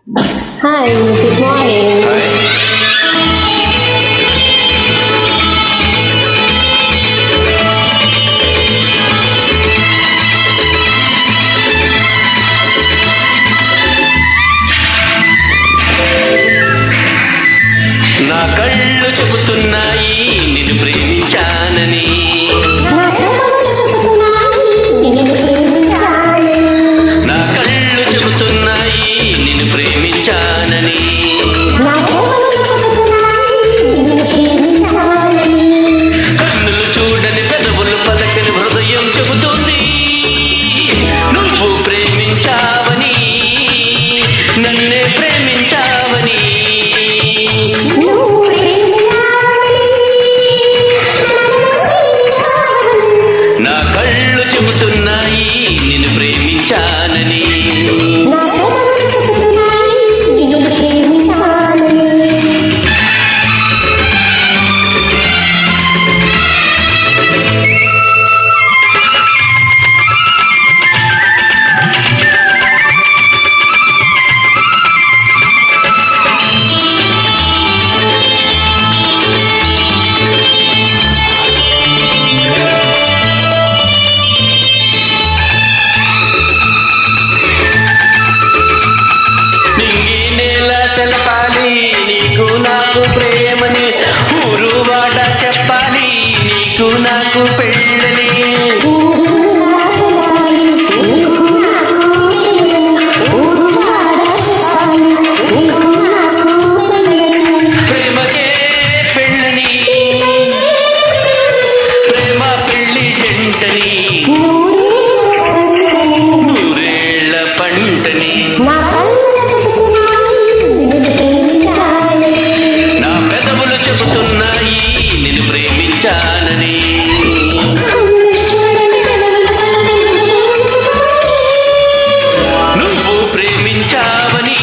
Hi, good morning. నా కళ్ళు చెబుతున్నాయి నిన్ను ప్రేమించానని. నా కళ్ళు చెబుతున్నాయి నిన్ను ప్రేమించానని. కన్నులు చూడని పెదవులు పలకని హృదయం చెబుతుంది నువ్వు ప్రేమించావని, నన్నే ప్రేమించావని. నా కళ్ళు చెబుతున్నాయి నిన్ను ప్రేమించానని. తెలపాలి నీకు నాకు ప్రేమని, ఊరు వాడ చెప్పాలి నీకు నాకు పెళ్ళని. ప్రేమకే పెళ్ళని, ప్రేమ పెళ్ళి జంటని, నూరేళ్ల పంటని. చెబుతున్నాయి నిన్ను ప్రేమించానని. నువ్వు ప్రేమించావని,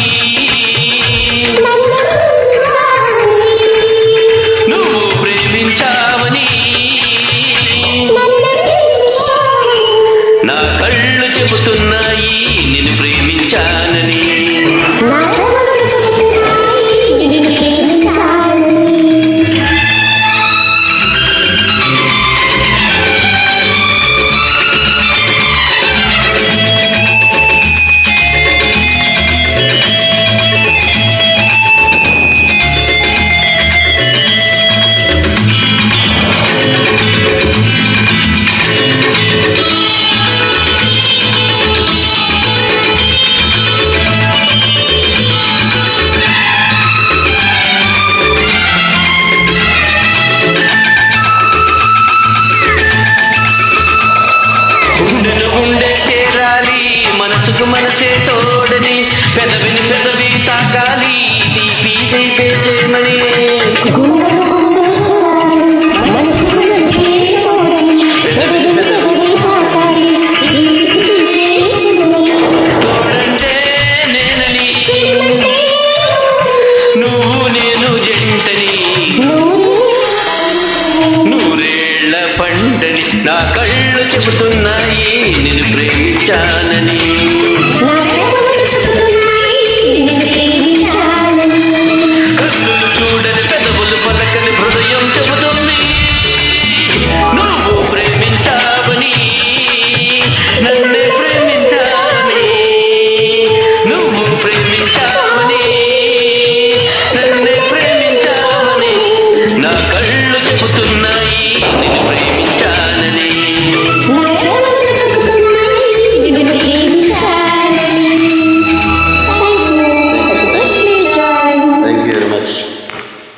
నువ్వు ప్రేమించావని. నా కళ్ళు చెబుతున్నాయి నిన్ను ప్రేమించానని. గుండెను గుండె చేరాలి, మనసుకు మనసే తోడని, పెదవిని పెదవి తాకాలి తీపి చేమని. తోడంటే నేనని, నువ్వు నేను జంటని, నూరేళ్ల పంటని. నా కళ్ళు చెబుతున్నాయి నిన్ను ప్రేమించానని.